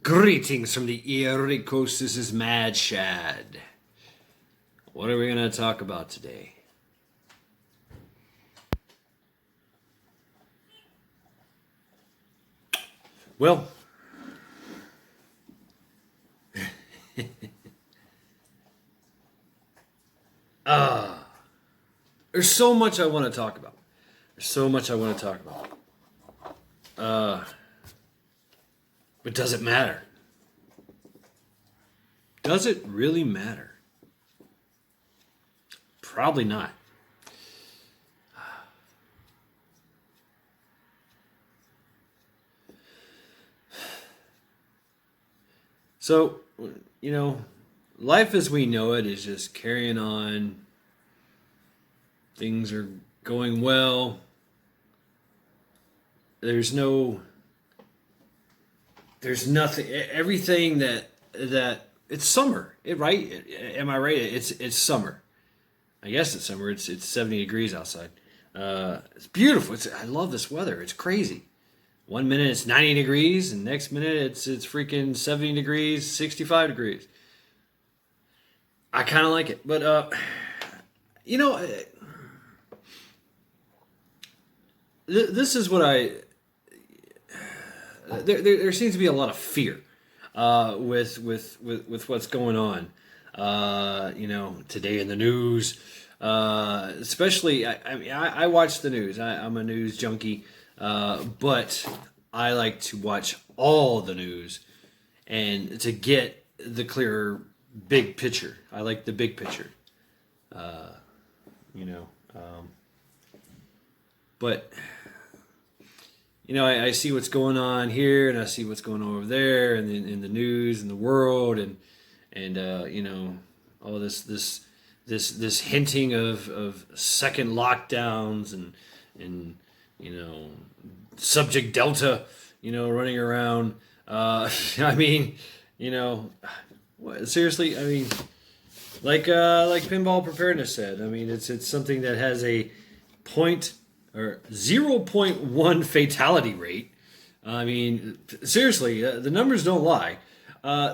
Greetings from the Erie Coast. This is Mad Shad. What are we going to talk about today? Well, there's so much I want to talk about. But does it matter? Does it really matter? Probably not. So, life as we know it is just carrying on. Things are going well. There's nothing. Everything that it's summer, right? Am I right? It's summer. I guess it's summer. It's 70 degrees outside. It's beautiful. I love this weather. It's crazy. 1 minute it's 90 degrees, and next minute it's freaking 70 degrees, 65 degrees. I kind of like it, but this is what there seems to be a lot of fear with what's going on. Today in the news, especially I watch the news. I'm a news junkie, but I like to watch all the news and to get the clearer big picture. I like the big picture. But I see what's going on here, and I see what's going on over there, and in the news and the world, and all this hinting of second lockdowns and Subject Delta, running around. Seriously, like Pinball Preparedness said, it's something that has a 0.1 fatality rate. Seriously, the numbers don't lie.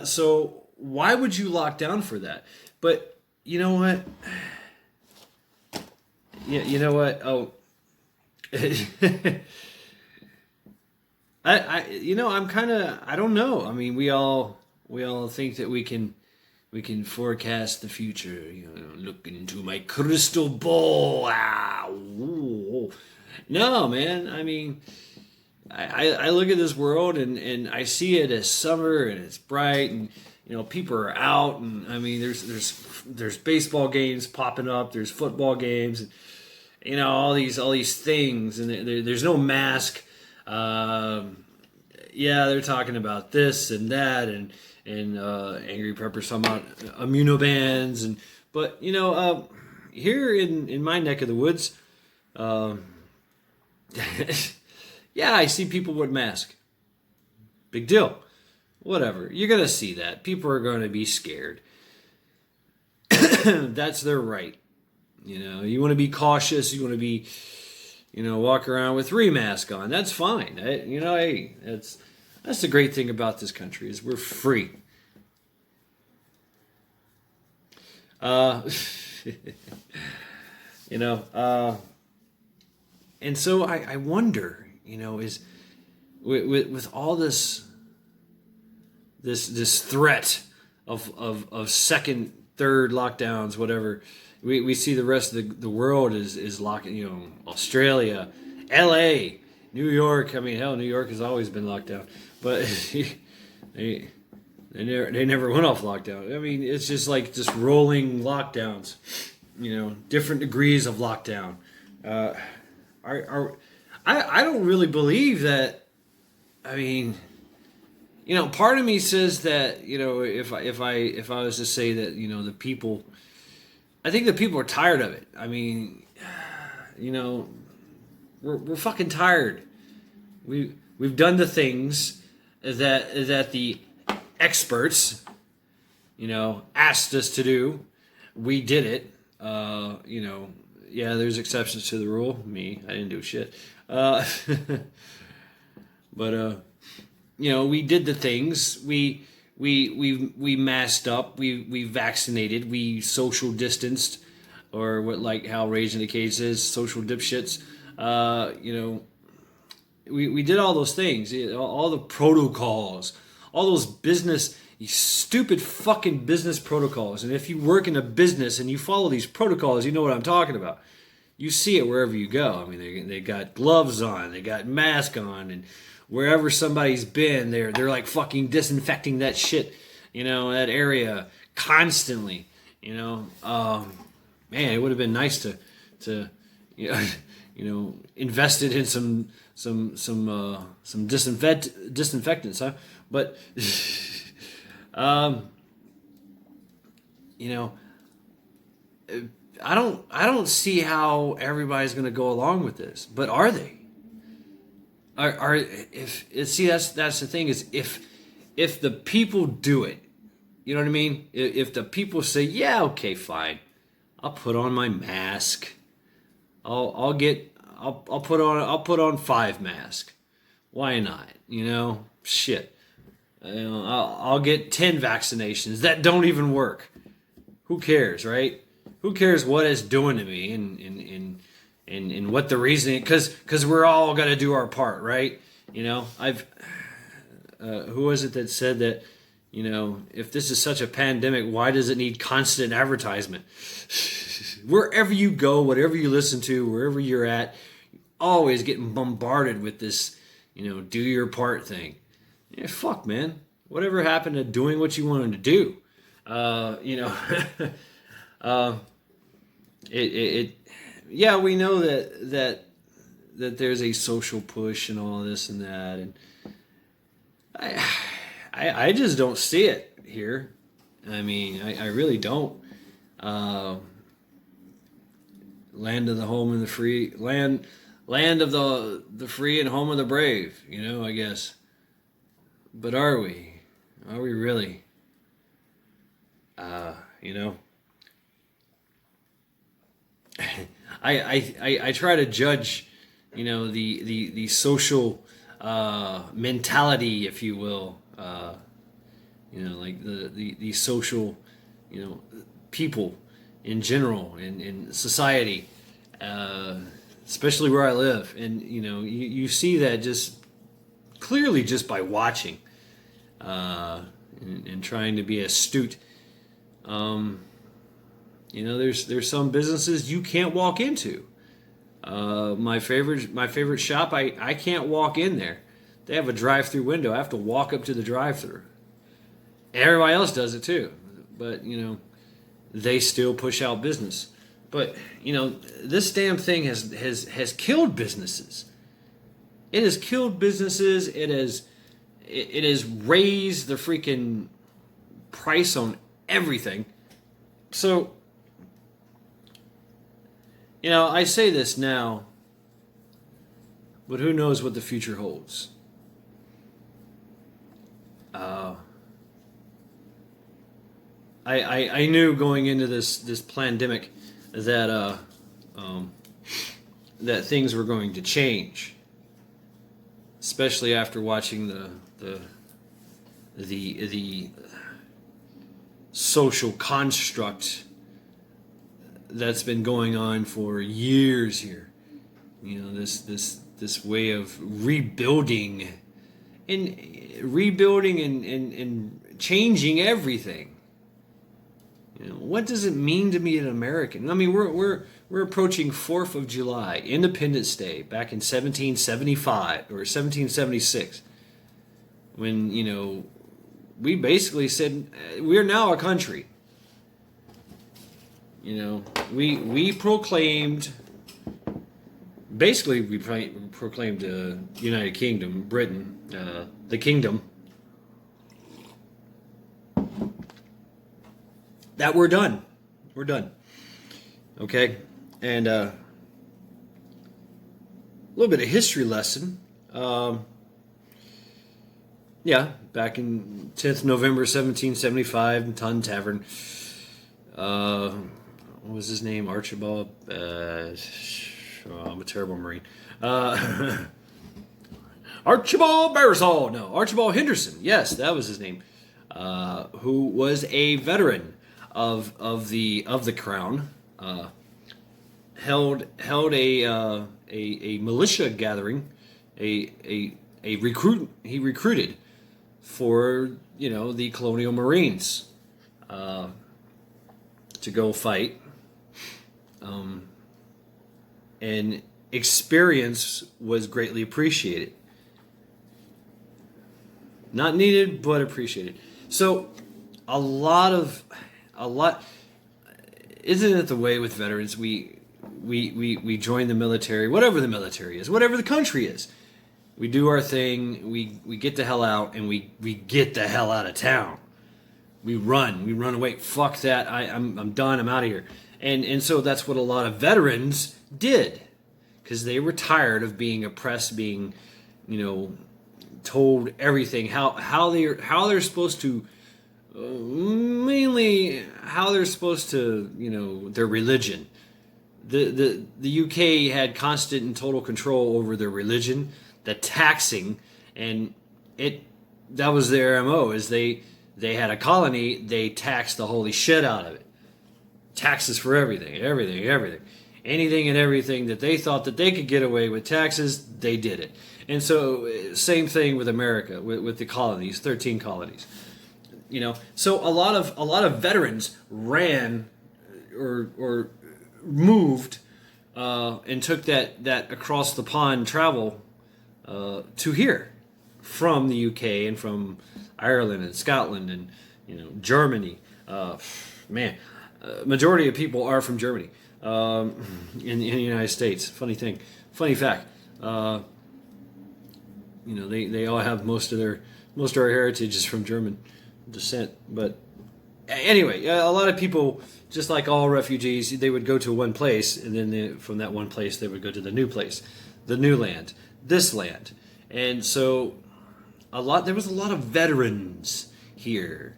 So why would you lock down for that? But you know what? You know what? Oh, I don't know. We all think that we can forecast the future. Look into my crystal ball. No, man. I look at this world and I see it as summer and it's bright and people are out and there's baseball games popping up. There's football games and all these things and there's no mask. They're talking about this and that and Angry Pepper's talking about immunobans but here in my neck of the woods, I see people with masks. Big deal. Whatever. You're gonna see that. People are gonna be scared. That's their right. You want to be cautious. You want to be, walk around with 3 masks on. That's fine. Hey, that's the great thing about this country is we're free. And so I wonder, is with all this threat of second, third lockdowns, whatever, we see the rest of the world is locking, Australia, LA, New York. New York has always been locked down, but they never went off lockdown. It's just like rolling lockdowns, different degrees of lockdown. I don't really believe that. Part of me says that if I was to say that the people, I think the people are tired of it. We're fucking tired. We've done the things that the experts asked us to do. We did it. There's exceptions to the rule. Me, I didn't do shit. But we did the things. We masked up. We vaccinated. We social distanced, or what, like how Rage in the Cage says, social dipshits. We did all those things, all the protocols, all those business, stupid fucking business protocols. And if you work in a business and you follow these protocols, you know what I'm talking about. You see it wherever you go. I mean, they got gloves on, they got mask on, and wherever somebody's been, they're like fucking disinfecting that shit, that area constantly. Man, it would have been nice to you know, invested in some disinfectants, huh? But you know, I don't see how everybody's going to go along with this. But are they? Are if see that's the thing is if the people do it, you know what I mean? If the people say, yeah, okay, fine, I'll put on my mask. I'll put on 5 masks. Why not? Shit. I'll get 10 vaccinations that don't even work. Who cares, right? Who cares what it's doing to me and what the reasoning? Because we're all got to do our part, right? I've who was it that said that? If this is such a pandemic, why does it need constant advertisement? Wherever you go, whatever you listen to, wherever you're at, always getting bombarded with this, do your part thing. Yeah, fuck, man. Whatever happened to doing what you wanted to do? Yeah, we know that there's a social push and all this and that, and I just don't see it here. I mean, I really don't. Land of the home and the free, land of the free and home of the brave. I guess. But are we? Are we really? I try to judge, the social mentality, if you will. Like the social, people in general in society, especially where I live, and you see that just clearly just by watching, and trying to be astute. There's some businesses you can't walk into. My favorite shop, I can't walk in there. They have a drive-through window. I have to walk up to the drive-through. Everybody else does it too, but they still push out business. But this damn thing has killed businesses. It has killed businesses. It has raised the freaking price on everything. So I say this now, but who knows what the future holds? I knew going into this pandemic that that things were going to change, especially after watching the social construct that's been going on for years here. This way of rebuilding and changing everything. What does it mean to be an American? I mean, we're approaching 4th of July, Independence Day, back in 1775 or 1776, when we basically said we're now a country. We proclaimed, basically we proclaimed United Kingdom, Britain, the kingdom, that we're done. We're done. Okay? And a little bit of history lesson. Yeah, back in 10th November 1775 in Tun Tavern. What was his name? Archibald? I'm a terrible Marine. Archibald Barisal. No, Archibald Henderson. Yes, that was his name. Who was a veteran of the Crown. Held a militia gathering, a recruit. He recruited for the Colonial Marines to go fight, and experience was greatly appreciated. Not needed, but appreciated. So, a lot. Isn't it the way with veterans? We join the military, whatever the military is, whatever the country is. We do our thing. We get the hell out, and we get the hell out of town. We run away. Fuck that. I'm done. I'm out of here. And so that's what a lot of veterans did, because they were tired of being oppressed, being, told everything, how they're supposed to, mainly how they're supposed to, their religion. The UK had constant and total control over their religion, the taxing, and that was their MO. Is they had a colony, they taxed the holy shit out of it. Taxes for everything. Anything and everything that they thought that they could get away with taxes, they did it. And so, same thing with America, with the colonies, 13 colonies. So a lot of veterans ran or moved and took that across the pond travel to here from the UK and from Ireland and Scotland and Germany. Majority of people are from Germany in the United States. Funny fact. They all have most of our heritage is from German descent. But anyway, a lot of people, just like all refugees, they would go to one place, and then from that one place they would go to the new place, the new land, this land. And so there was a lot of veterans here,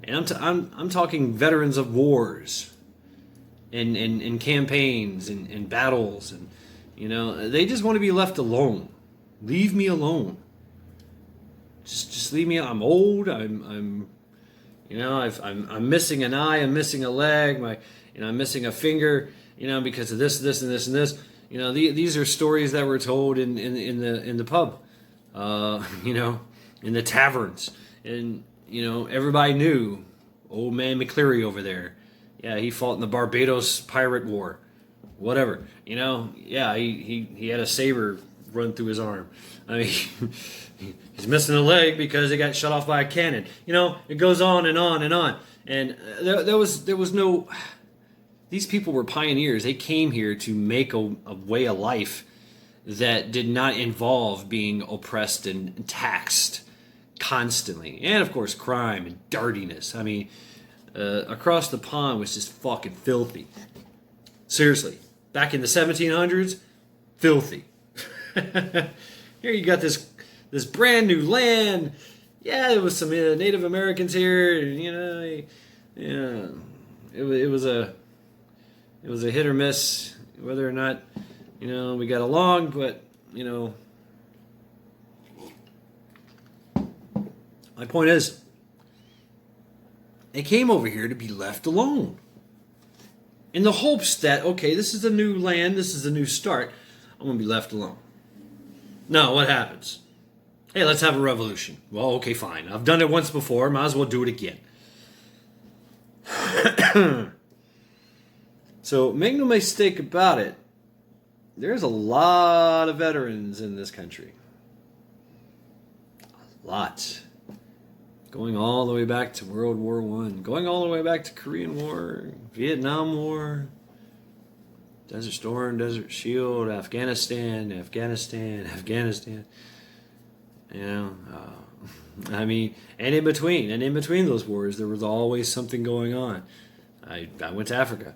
and I'm talking veterans of wars and campaigns and battles, and they just want to be left alone. Leave me alone. Just leave me. I'm old. I'm missing an eye. I'm missing a leg. I'm missing a finger. Because of this, and this. These are stories that were told in the pub. In the taverns, and everybody knew old man McCleary over there. Yeah, he fought in the Barbados Pirate War. Whatever. Yeah, he had a saber run through his arm. I mean, he's missing a leg because it got shot off by a cannon. It goes on and on and on. And there was no. These people were pioneers. They came here to make a way of life that did not involve being oppressed and taxed constantly, and of course crime and dirtiness. I mean, across the pond was just fucking filthy. Seriously, back in the 1700s, filthy. Here you got this brand new land. Yeah, there was some Native Americans here. It was a hit or miss whether or not we got along. But my point is, they came over here to be left alone, in the hopes that, okay, this is a new land, this is a new start, I'm going to be left alone. No, what happens? Hey, let's have a revolution. Well, okay, fine. I've done it once before, might as well do it again. So, make no mistake about it, there's a lot of veterans in this country. A lot. Going all the way back to World War I, going all the way back to Korean War, Vietnam War, Desert Storm, Desert Shield, Afghanistan. I mean, and in between those wars, there was always something going on. I went to Africa,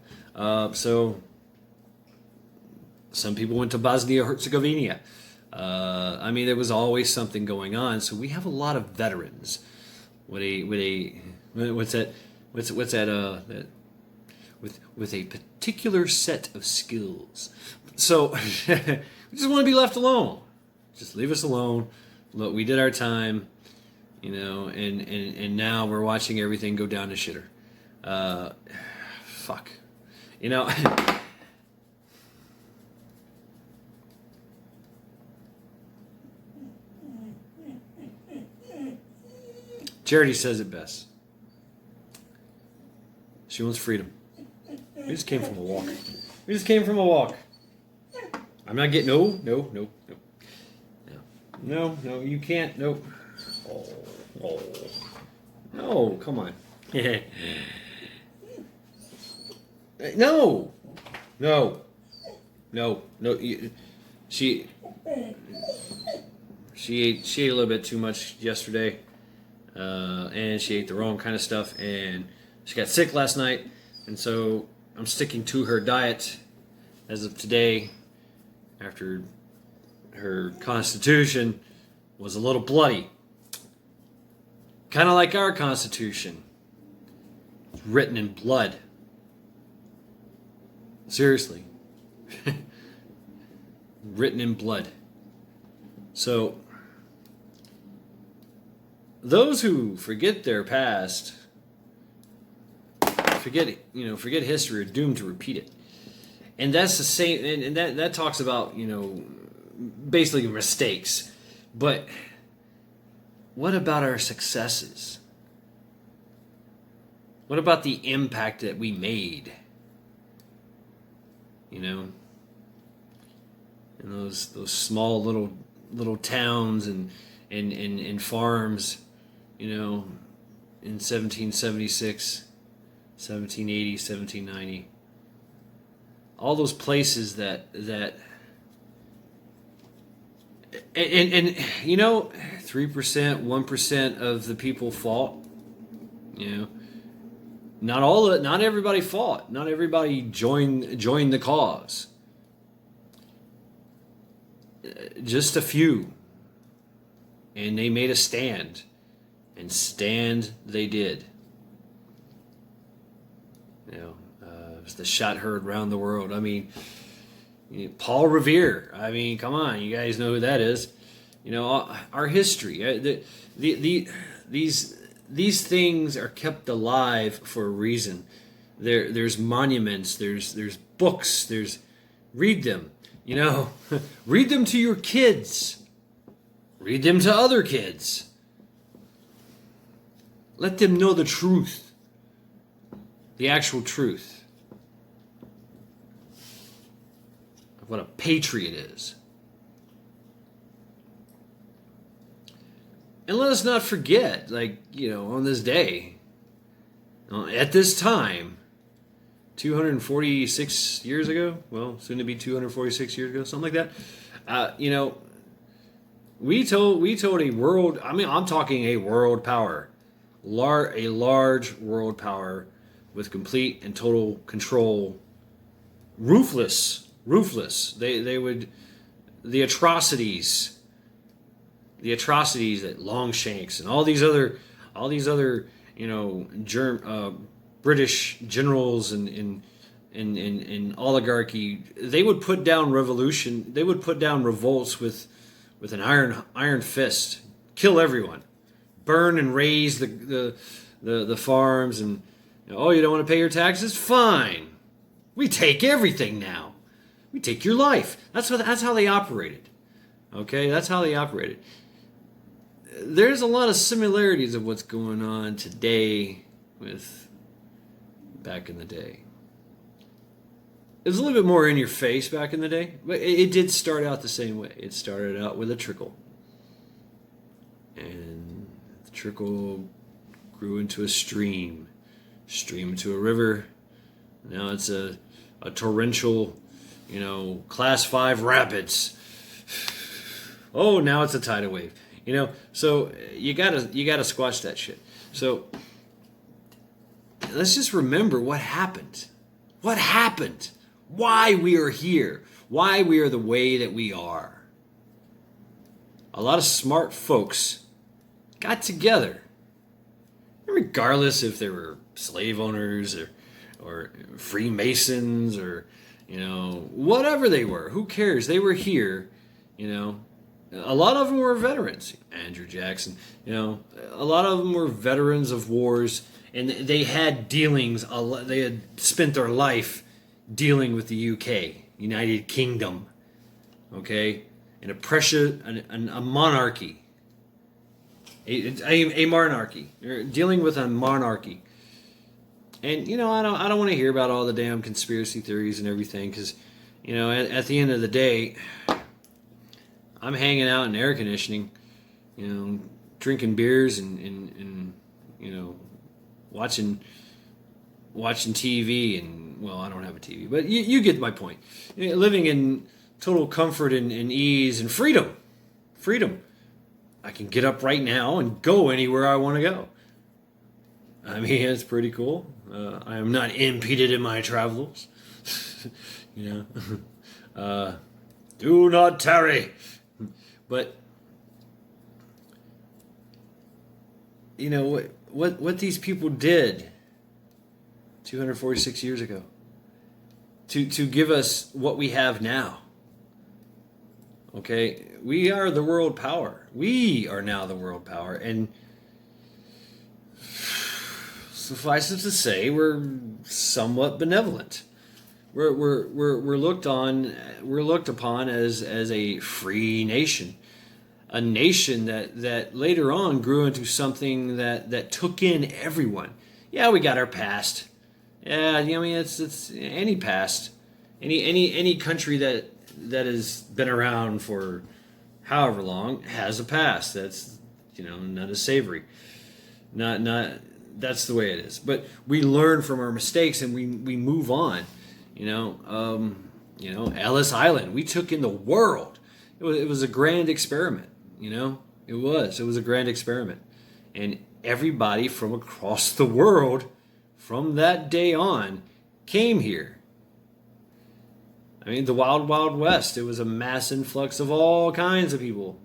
so some people went to Bosnia-Herzegovina. I mean, there was always something going on. So we have a lot of veterans. With a particular set of skills. So we just want to be left alone. Just leave us alone. Look, we did our time, and now we're watching everything go down to shitter. Fuck. You know, Charity says it best. She wants freedom. We just came from a walk. We just came from a walk. I'm not getting... No, you can't. Nope. Oh. No, come on. No. She ate a little bit too much yesterday, and she ate the wrong kind of stuff, and she got sick last night, and so I'm sticking to her diet as of today, after her constitution was a little bloody. Kind of like our constitution. It's written in blood. Seriously. Written in blood. So, those who forget their past, forget history, are doomed to repeat it. And that's the same, and that talks about, basically mistakes. But what about our successes? What about the impact that we made? In those small little towns and farms, in 1776, 1780, 1790. All those places that and 3%, 1% of the people fought. Not everybody fought. Not everybody joined the cause. Just a few, and they made a stand, and stand they did. It was the shot heard round the world. I mean, Paul Revere. I mean, come on, you guys know who that is. Our history. These things are kept alive for a reason. There's monuments. There's books. Read them. Read them to your kids. Read them to other kids. Let them know the truth. The actual truth. What a patriot is. And let us not forget, on this day, at this time, 246 years ago, soon to be 246 years ago, something like that, we told a world, I'm talking a world power, a large world power with complete and total control, ruthless. They would, the atrocities at Longshanks and all these other British generals and oligarchy, they would put down revolution. They would put down revolts with an iron fist, kill everyone, burn and raze the farms, and you don't want to pay your taxes? Fine, we take everything now. We take your life. That's how they operated. Okay, that's how they operated. There's a lot of similarities of what's going on today with back in the day. It was a little bit more in your face back in the day, but it did start out the same way. It started out with a trickle, and the trickle grew into a stream into a river. Now it's a torrential, class 5 rapids. Oh, now it's a tidal wave. So you gotta squash that shit. So let's just remember what happened. What happened? Why we are here. Why we are the way that we are. A lot of smart folks got together. Regardless if they were slave owners or Freemasons or, whatever they were. Who cares? They were here, A lot of them were veterans. Andrew Jackson, a lot of them were veterans of wars, and they had dealings. They had spent their life dealing with the UK, United Kingdom, okay, and a monarchy, a monarchy. They're dealing with a monarchy, and I don't want to hear about all the damn conspiracy theories and everything, because at the end of the day, I'm hanging out in air conditioning, drinking beers and watching TV, and well, I don't have a TV, but you get my point. Living in total comfort and ease and freedom. Freedom. I can get up right now and go anywhere I want to go. I mean, it's pretty cool. I am not impeded in my travels. Do not tarry. But what these people did 246 years ago to give us what we have now. Okay, we are the world power. We are now the world power, and suffice it to say, we're somewhat benevolent. We're looked upon as a free nation, a nation that later on grew into something that took in everyone. Yeah, we got our past. Yeah, I mean it's any past, any country that has been around for however long has a past. That's not as savory, not that's the way it is. But we learn from our mistakes and we move on. Ellis Island, we took in the world. It was a grand experiment. It was a grand experiment, and everybody from across the world from that day on came here. I mean, the Wild Wild West, it was a mass influx of all kinds of people.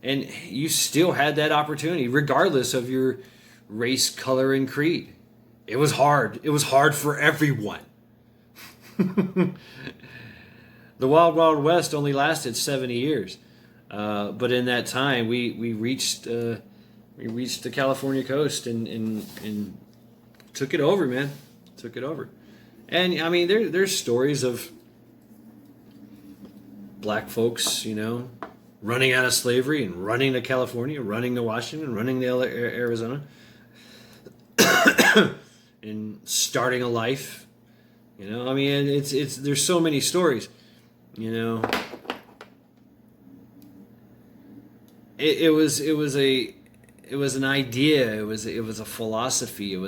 And you still had that opportunity, regardless of your race, color, and creed. It was hard. It was hard for everyone. The Wild Wild West only lasted 70 years. But in that time, we reached the California coast and took it over, man. Took it over. And I mean, there's stories of black folks, running out of slavery and running to California, running to Washington, running to Arizona, and starting a life. I mean, it's there's so many stories. It was an idea. It was a philosophy. It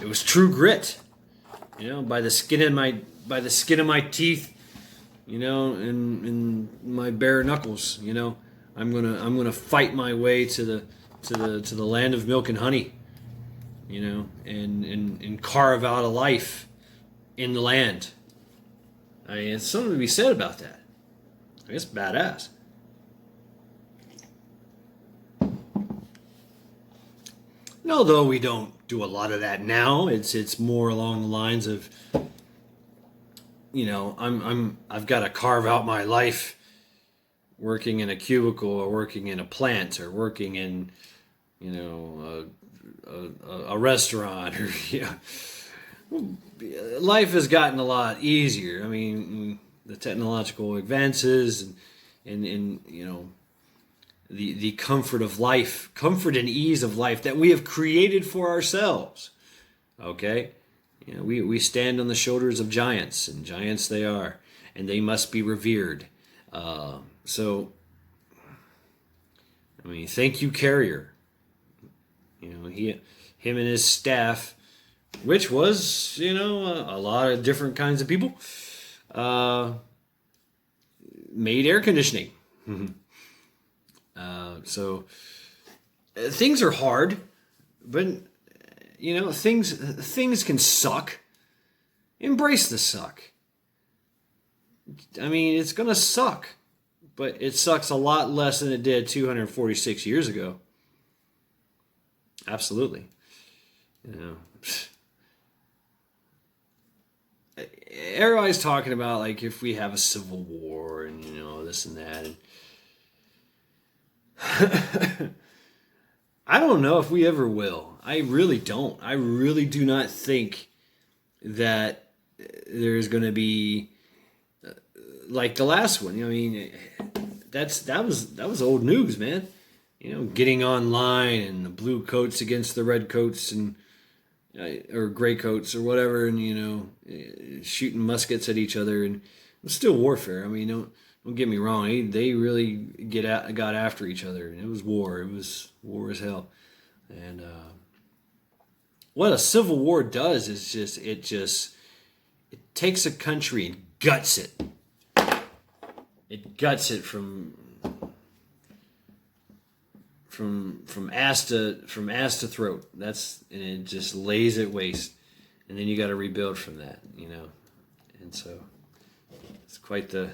was true grit. By the skin of my teeth. And my bare knuckles. I'm gonna fight my way to the land of milk and honey. And carve out a life in the land. I mean, it's something to be said about that. I guess badass. And although we don't do a lot of that now, it's more along the lines of, I've got to carve out my life working in a cubicle or working in a plant or working in, a restaurant or life has gotten a lot easier. I mean, the technological advances and the comfort of life, comfort and ease of life that we have created for ourselves. Okay? We stand on the shoulders of giants, and giants they are, and they must be revered. So, I mean, thank you, Carrier. Him and his staff, which was, a lot of different kinds of people, made air conditioning. So things are hard, but things can suck. Embrace the suck. I mean, it's gonna suck, but it sucks a lot less than it did 246 years ago. Absolutely. everybody's talking about like if we have a civil war and this and that. And I don't know if we ever will. I really don't. I really do not think that there's going to be like the last one. I mean, that was old news, man. Getting online and the blue coats against the red coats and or gray coats or whatever, and shooting muskets at each other, and it's still warfare. I mean, don't get me wrong. They really got after each other, and it was war. It was war as hell. And what a civil war does is it takes a country and guts it. It guts it from ass to throat. And it just lays it waste, and then you got to rebuild from that, And so it's quite the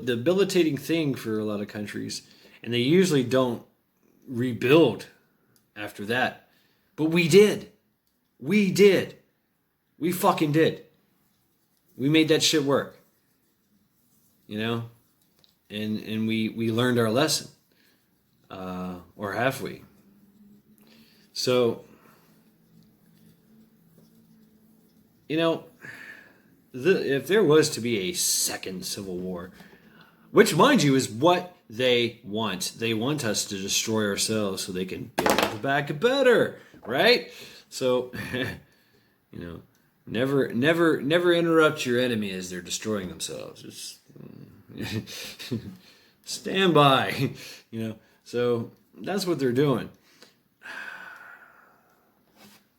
debilitating thing for a lot of countries, and they usually don't rebuild after that. But we did. We fucking did. We made that shit work. And we learned our lesson. Or have we? So, if there was to be a second civil war, which, mind you, is what they want. They want us to destroy ourselves so they can build back better, right? So, never interrupt your enemy as they're destroying themselves. Just stand by, So that's what they're doing. I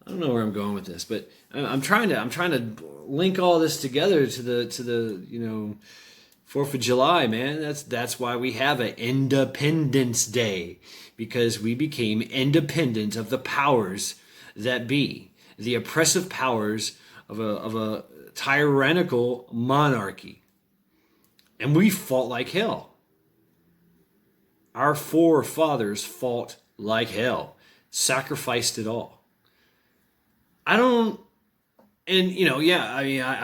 don't know where I'm going with this, but I'm trying to link all this together to the 4th of July, man. That's why we have an Independence Day, because we became independent of the powers that be, the oppressive powers of a tyrannical monarchy, and we fought like hell. Our forefathers fought like hell, sacrificed it all. I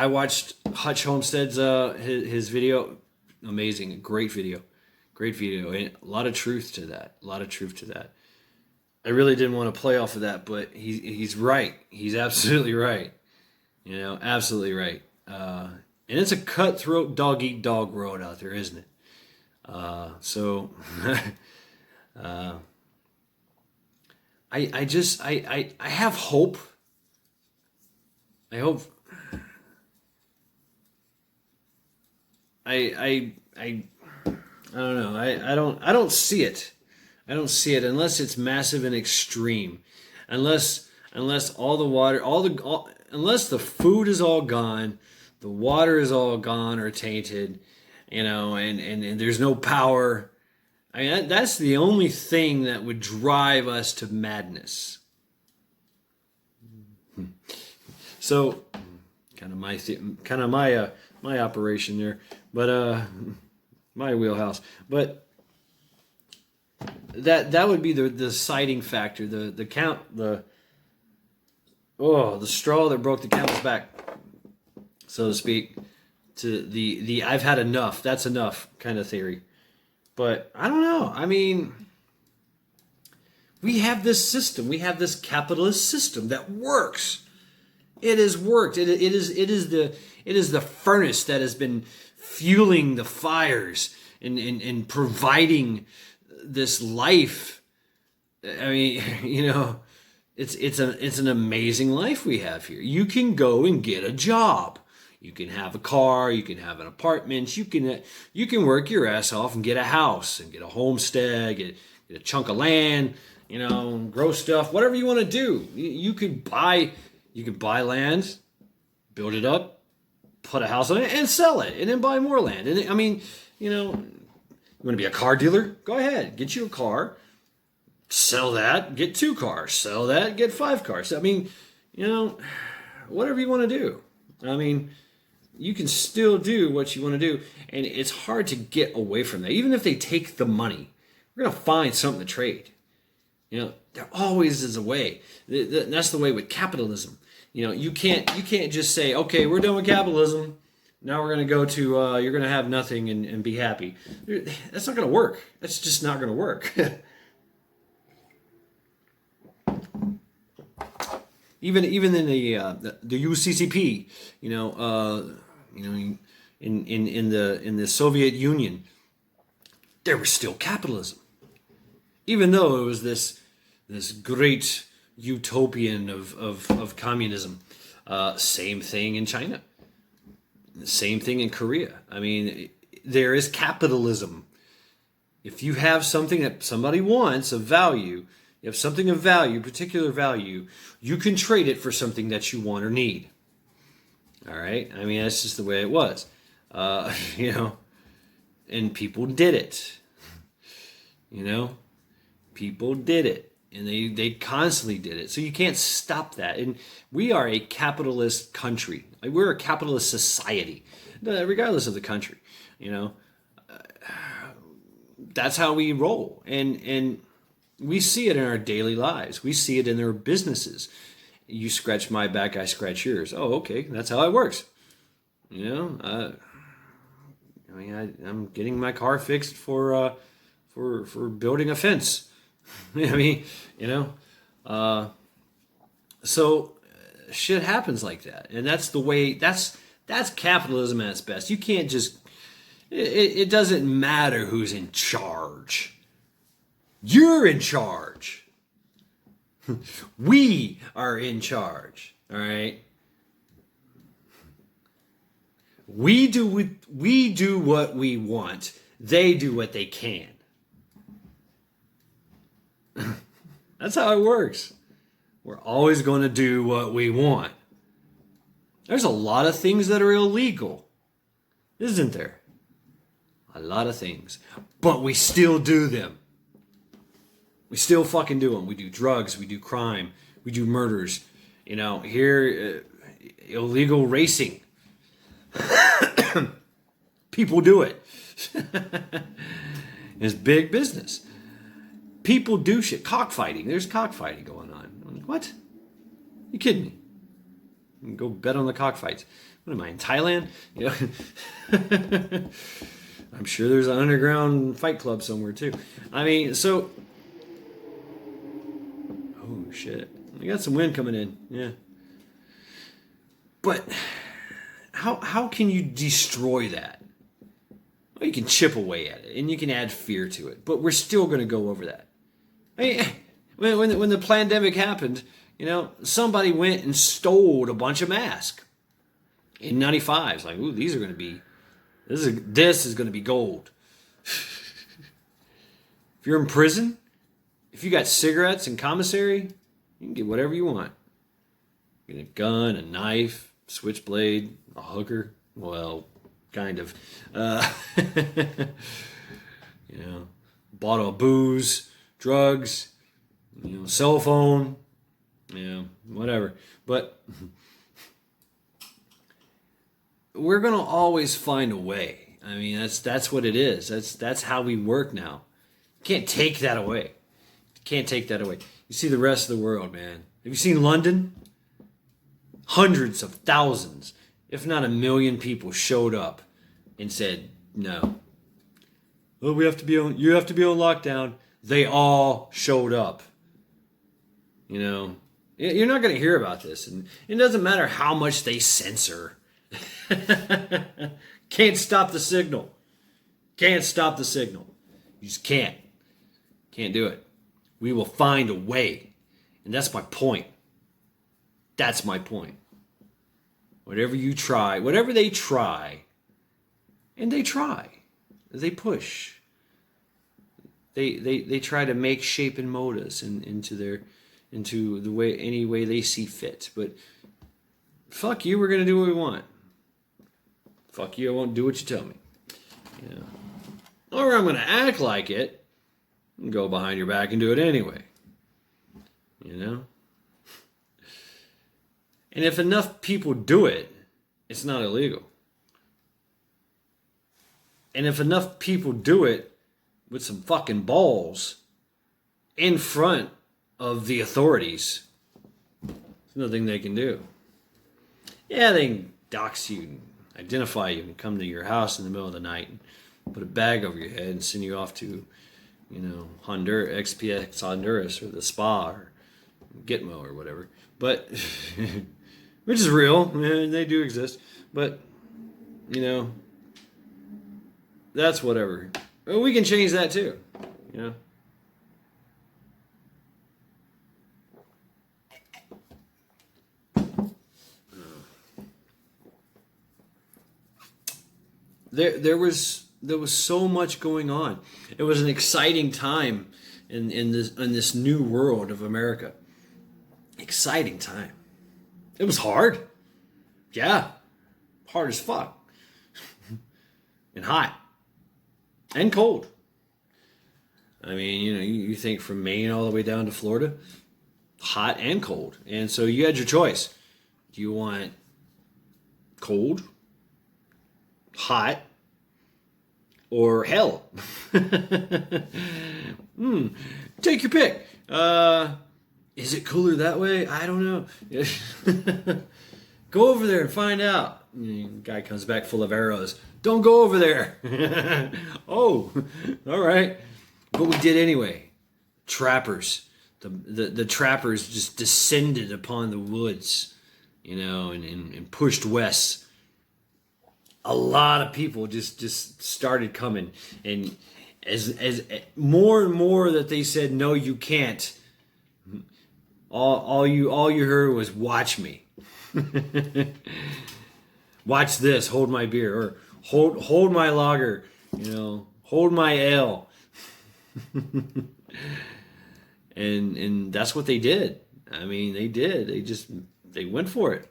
watched Hutch Homestead's his video, amazing, great video, and a lot of truth to that. I really didn't want to play off of that, but he's right. He's absolutely right. Absolutely right. And it's a cutthroat dog eat dog world out there, isn't it? So I have hope. I hope. I don't know. I don't see it. I don't see it unless it's massive and extreme. Unless all the water, unless the food is all gone, the water is all gone or tainted, and there's no power. I mean, that's the only thing that would drive us to madness. So, kind of my operation there, but my wheelhouse. But that would be the deciding factor, the straw that broke the camel's back, so to speak. To the I've had enough. That's enough kind of theory. But I don't know. I mean, we have this system. We have this capitalist system that works. It has worked. It is the furnace that has been fueling the fires and providing this life. I mean, it's an amazing life we have here. You can go and get a job. You can have a car, you can have an apartment, you can work your ass off and get a house and get a homestead, get a chunk of land, grow stuff, whatever you want to do. You could buy land, build it up, put a house on it, and sell it, and then buy more land. And you want to be a car dealer? Go ahead, get you a car, sell that, get 2 cars, sell that, get 5 cars. I mean, whatever you want to do. I mean, you can still do what you want to do, and it's hard to get away from that. Even if they take the money, we're going to find something to trade. There always is a way. That's the way with capitalism. You can't just say, okay, we're done with capitalism. Now we're going to go to you're going to have nothing and be happy. That's not going to work. That's just not going to work. Even in the UCCP, in the Soviet Union, there was still capitalism, even though it was this great utopian of communism. Same thing in China. Same thing in Korea. I mean, there is capitalism. If you have something that somebody wants of value, you have something of value, particular value, you can trade it for something that you want or need. All right? I mean, that's just the way it was. And people did it. People did it. And they constantly did it. So you can't stop that. And we are a capitalist country. We're a capitalist society, regardless of the country. That's how we roll. And we see it in our daily lives. We see it in their businesses. You scratch my back, I scratch yours. Oh, okay, that's how it works. I'm getting my car fixed for building a fence. So shit happens like that, and that's the way. That's capitalism at its best. You can't just. It doesn't matter who's in charge. You're in charge. We are in charge. All right. We do what we want. They do what they can. That's how it works. We're always going to do what we want. There's a lot of things that are illegal, isn't there? A lot of things. But we still do them. We still fucking do them. We do drugs. We do crime. We do murders. Here, illegal racing. People do it. It's big business. People do shit. Cockfighting. There's cockfighting going on. I'm like, what? You kidding me? You can go bet on the cockfights. What am I, in Thailand? I'm sure there's an underground fight club somewhere too. I mean, so... Oh, shit. We got some wind coming in. Yeah. But how can you destroy that? Well, you can chip away at it, and you can add fear to it. But we're still going to go over that. I mean, when the pandemic happened, somebody went and stole a bunch of masks in '95. Like, ooh, these are going to be... This is going to be gold. If you're in prison, if you got cigarettes in commissary, you can get whatever you want. Get a gun, a knife, switchblade, a hooker. Well, kind of. Bottle of booze, drugs, cell phone, whatever. But we're gonna always find a way. I mean, that's what it is. That's how we work now. Can't take that away. Can't take that away. You see the rest of the world, man. Have you seen London? Hundreds of thousands, if not 1 million people showed up and said no. Oh, you have to be on lockdown. They all showed up. You're not going to hear about this, and it doesn't matter how much they censor. Can't stop the signal. Can't stop the signal. You just can't. Can't do it. We will find a way. And that's my point. That's my point. Whatever you try, whatever they try, and they try, they push. They try to make, shape, and mold us into the way, any way they see fit. But fuck you, we're gonna do what we want. Fuck you, I won't do what you tell me. Or I'm gonna act like it and go behind your back and do it anyway. And if enough people do it, it's not illegal. And if enough people do it with some fucking balls in front of the authorities, there's nothing they can do. Yeah, they can dox you, and identify you, and come to your house in the middle of the night, and put a bag over your head, and send you off to, Honduras, XPX Honduras, or the spa, or Gitmo, or whatever. But, which is real, and they do exist. But, you know, that's whatever. Well, we can change that too, you know. There was so much going on. It was an exciting time in this new world of America. Exciting time. It was hard. Yeah. Hard as fuck. And hot. And cold. I mean, you think from Maine all the way down to Florida, hot and cold. And so you had your choice. Do you want cold, hot, or hell? Take your pick. Is it cooler that way? I don't know. Go over there and find out. Guy comes back full of arrows. Don't go over there. Oh, all right. But we did anyway. Trappers. The trappers just descended upon the woods, and pushed west. A lot of people just started coming, and as more and more that they said no, you can't. All you heard was watch me. Watch this. Hold my beer, or hold my lager. Hold my ale. And that's what they did. I mean, they did. They went for it,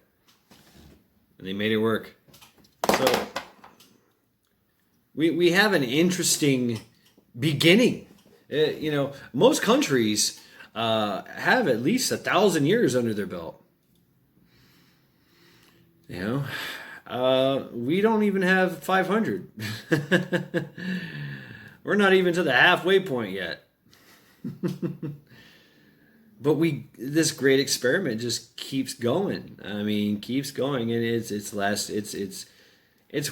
and they made it work. So we have an interesting beginning. Most countries have at least 1,000 years under their belt. We don't even have 500. We're not even to the halfway point yet. But this great experiment just keeps going. I mean, keeps going, and it's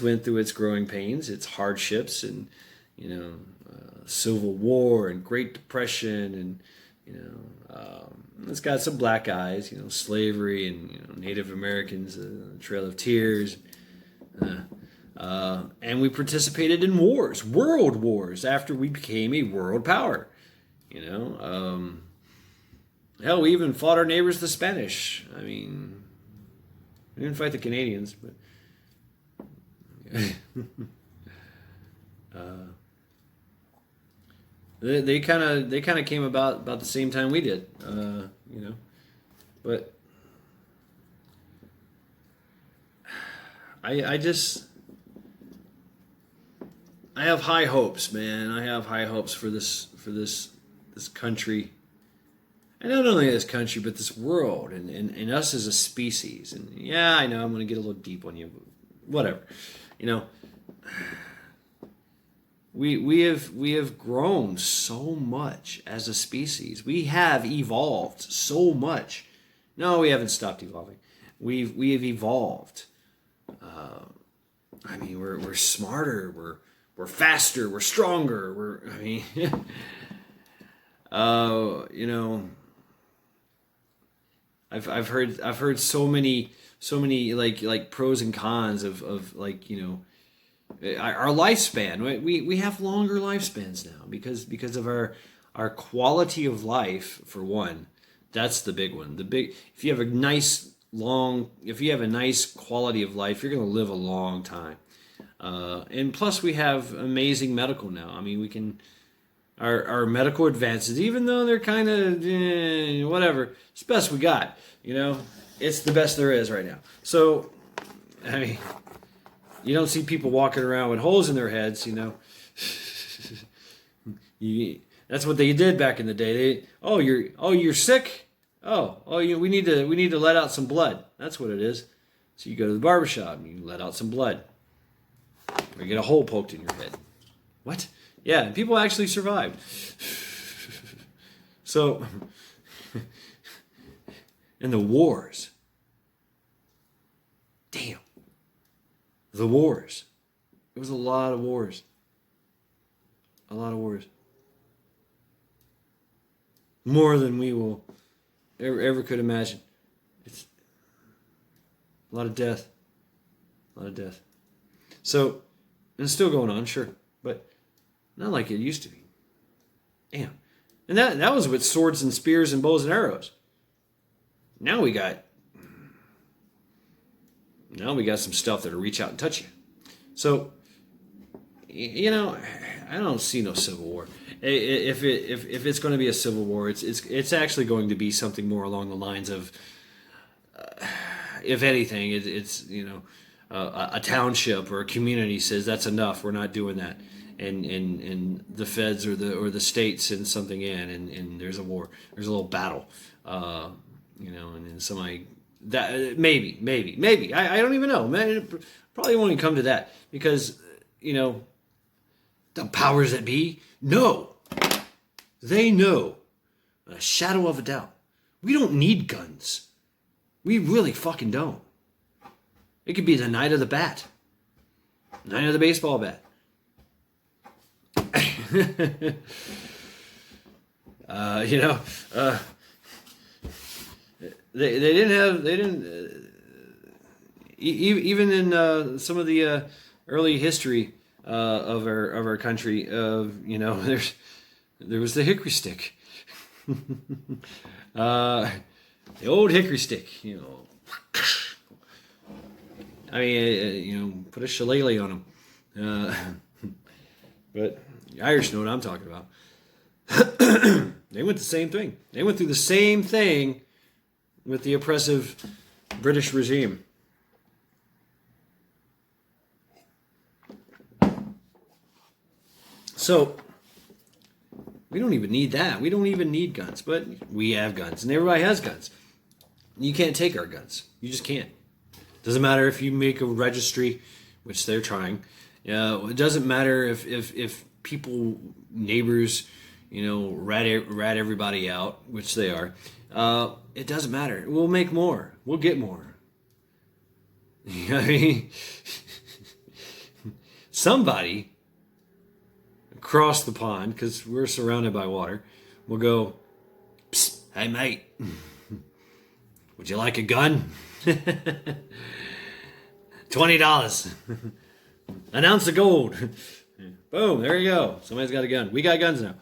went through its growing pains, its hardships, and Civil War and Great Depression, and it's got some black eyes, slavery and Native Americans, Trail of Tears, and we participated in wars, world wars, after we became a world power. Hell, we even fought our neighbors, the Spanish. I mean, we didn't fight the Canadians, but. They kind of came about the same time we did, but I have high hopes, man. I have high hopes for this country, and not only this country, but this world, and us as a species. And yeah, I know I'm going to get a little deep on you, but whatever. We have grown so much as a species. We have evolved so much. No, we haven't stopped evolving. We have evolved. I mean, we're smarter. We're faster. We're stronger. I've heard so many like pros and cons of our lifespan. We have longer lifespans now because of our quality of life, for one. That's the big one. If you have a nice quality of life, you're going to live a long time. And plus we have amazing medical now. I mean, we can our medical advances, even though they're kind of whatever, it's the best we got. It's the best there is right now. So, I mean, you don't see people walking around with holes in their heads, That's what they did back in the day. You're sick? We need to let out some blood. That's what it is. So you go to the barbershop and you let out some blood. Or you get a hole poked in your head. What? Yeah, and people actually survived. So, and the wars. Damn. The wars. It was a lot of wars. A lot of wars. More than we will ever could imagine. It's a lot of death. A lot of death. So, and it's still going on, sure, but not like it used to be. Damn. And that was with swords and spears and bows and arrows. Now we got some stuff that'll reach out and touch you. So, you know, I don't see no civil war. If it's going to be a civil war, it's actually going to be something more along the lines of, if anything, it's you know, a township or a community says that's enough, we're not doing that, and the feds or the state sends something in, and there's a war, there's a little battle, you know, and then somebody that maybe I don't even know, man. It probably won't even come to that because you know the powers that be know. They know, a shadow of a doubt. We don't need guns. We really fucking don't. It could be the night of the bat. Night of the baseball bat. You know, they didn't even in some of the early history of our country, you know, there was the hickory stick. The old hickory stick, you know. I mean, you know, put a shillelagh on them. But the Irish know what I'm talking about. They went the same thing. They went through the same thing with the oppressive British regime. So, we don't even need that. We don't even need guns. But we have guns. And everybody has guns. You can't take our guns. You just can't. Doesn't matter if you make a registry, which they're trying. It doesn't matter if people, neighbors, you know, rat everybody out, which they are. It doesn't matter. We'll make more. We'll get more. You know what I mean? Somebody across the pond, because we're surrounded by water, will go, "Psst, hey mate, would you like a gun? $20. An ounce of gold." Boom, there you go. Somebody's got a gun. We got guns now.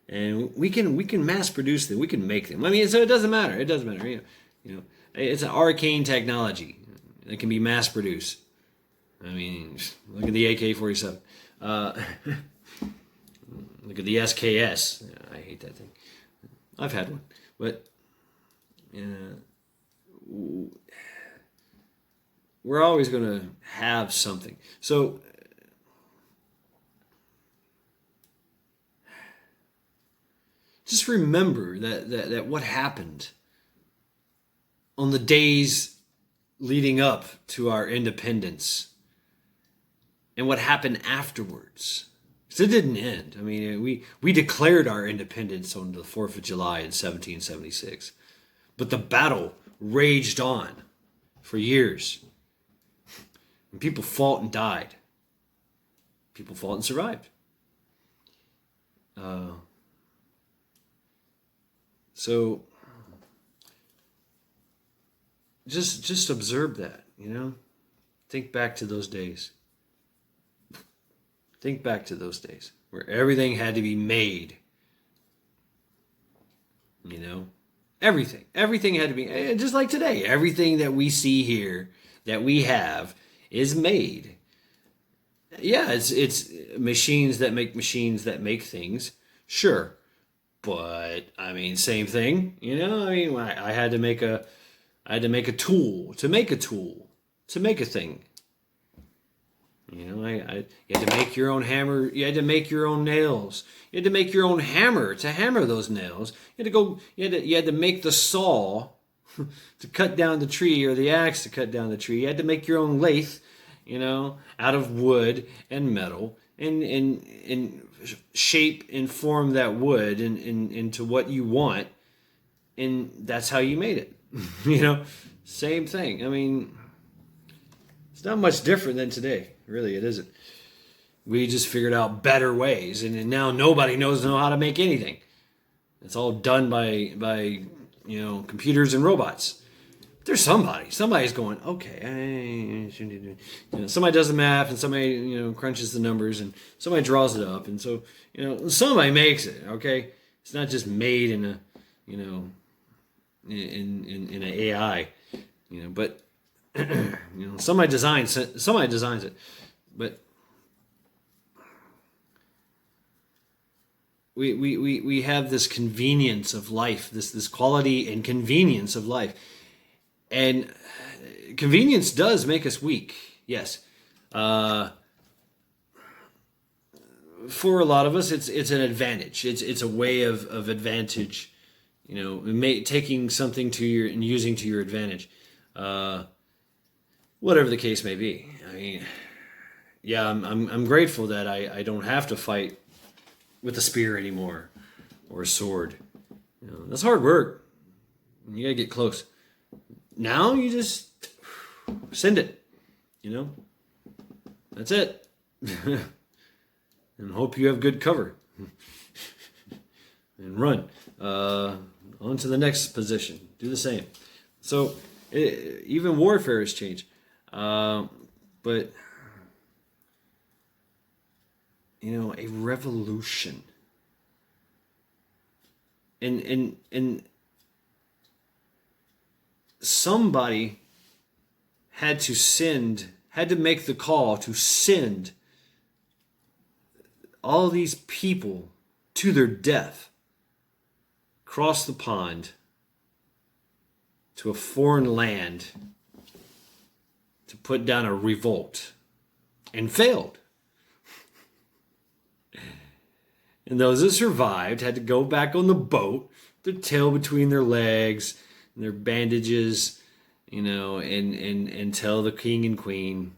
And we can mass produce them. We can make them. I mean, so it doesn't matter. It doesn't matter. You know, it's an arcane technology that can be mass produced. I mean, look at the AK-47. Look at the SKS. I hate that thing. I've had one, but we're always going to have something. So just remember that what happened on the days leading up to our independence and what happened afterwards. Because it didn't end. I mean, we declared our independence on the 4th of July in 1776. But the battle raged on for years. And people fought and died. People fought and survived. So just observe that, you know? Think back to those days. Think back to those days where everything had to be made. You know? Everything had to be, just like today. Everything that we see here, that we have, is made. Yeah, it's machines that make things. Sure. But I mean, same thing, you know. I mean, I had to make a tool to make a thing. You know, you had to make your own hammer. You had to make your own nails. You had to make your own hammer to hammer those nails. You had to make the saw to cut down the tree, or the axe to cut down the tree. You had to make your own lathe, you know, out of wood and metal, and shape and form that wood into what you want, and that's how you made it. You know, same thing. I mean, It's not much different than today. Really, it isn't. We just figured out better ways, and now nobody knows how to make anything. It's all done by computers and robots. But there's somebody's going, okay, somebody does the math, and somebody crunches the numbers, and somebody draws it up, and so somebody makes it. Okay, it's not just made in a in an AI, but somebody designs it, but we have this convenience of life, this quality and convenience of life, and convenience does make us weak. Yes, for a lot of us, it's an advantage. It's a way of advantage. Taking something to your and using to your advantage, whatever the case may be. I mean, yeah, I'm grateful that I don't have to fight with a spear anymore or a sword. That's hard work. You gotta get close. Now you just send it. That's it. And hope you have good cover. And run. On to the next position. Do the same. So even warfare has changed. But a revolution. And somebody had to make the call to send all these people to their death across the pond to a foreign land to put down a revolt, and failed. And those that survived had to go back on the boat, their tail between their legs, and their bandages, and tell the king and queen,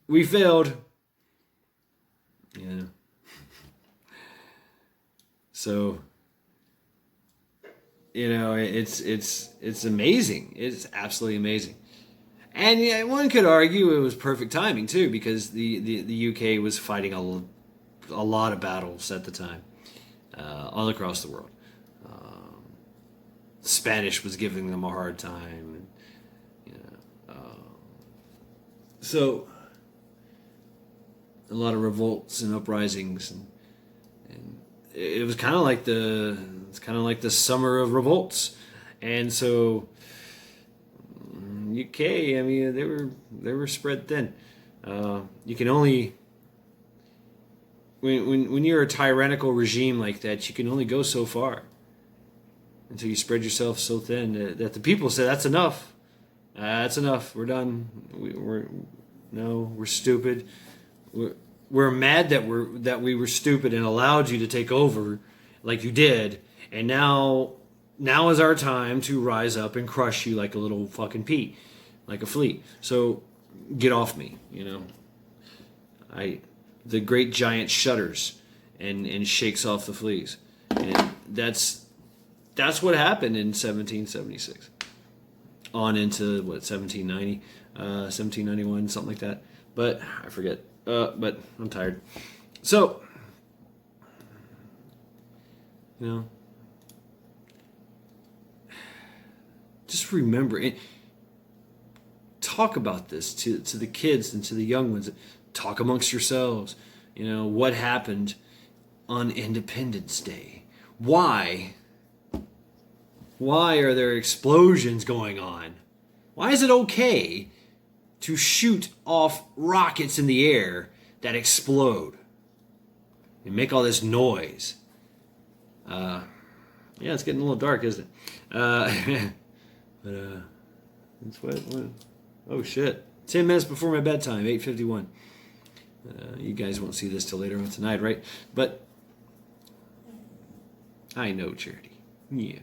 we failed. Yeah. So, it's amazing. It's absolutely amazing. And one could argue it was perfect timing too, because the UK was fighting a lot of battles at the time, all across the world. Spanish was giving them a hard time, so a lot of revolts and uprisings, and it was kind of like the summer of revolts, and so UK, I mean, they were spread thin. You can only when you're a tyrannical regime like that, you can only go so far until you spread yourself so thin that the people say that's enough. That's enough. We're done. We're stupid. We're mad that we were stupid and allowed you to take over like you did, and now is our time to rise up and crush you like a little fucking pea, like a flea. So get off me, the great giant shudders and shakes off the fleas, and that's what happened in 1776 on into 1790, 1791, something like that. But I forget. But I'm tired. So, just remember it. Talk about this to the kids and to the young ones. Talk amongst yourselves. What happened on Independence Day? Why are there explosions going on? Why is it okay to shoot off rockets in the air that explode and make all this noise? Yeah, it's getting a little dark, isn't it? But it's what? Oh shit! 10 minutes before my bedtime, 8:51. You guys won't see this till later on tonight, right? But I know Charity. Yeah,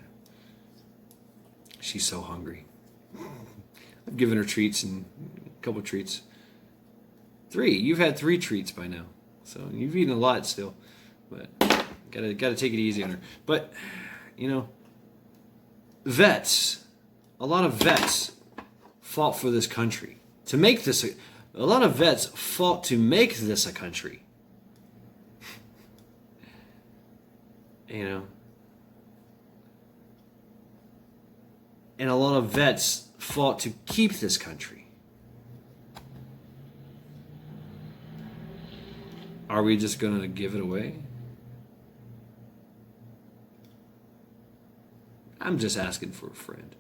she's so hungry. I've given her treats and a couple of treats. 3. You've had 3 treats by now, so you've eaten a lot still. But gotta take it easy on her. But vets, a lot of vets fought for this country. to make this. A lot of vets fought to make this a country. You know? And a lot of vets fought to keep this country. Are we just going to give it away? I'm just asking for a friend.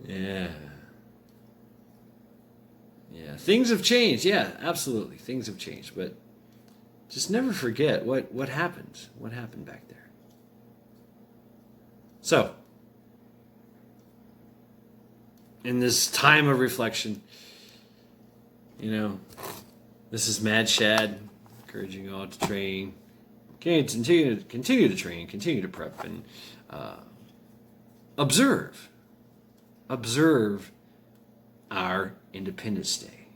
Yeah. Yeah. Things have changed. Yeah, absolutely. Things have changed. But just never forget what happened. What happened back there. So, in this time of reflection, you know, this is Mad Shad, encouraging you all to train, continue to train, continue to prep, and observe our Independence Day.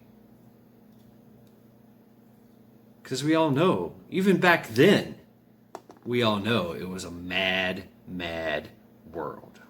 Because we all know, even back then, we all know it was a mad, mad world.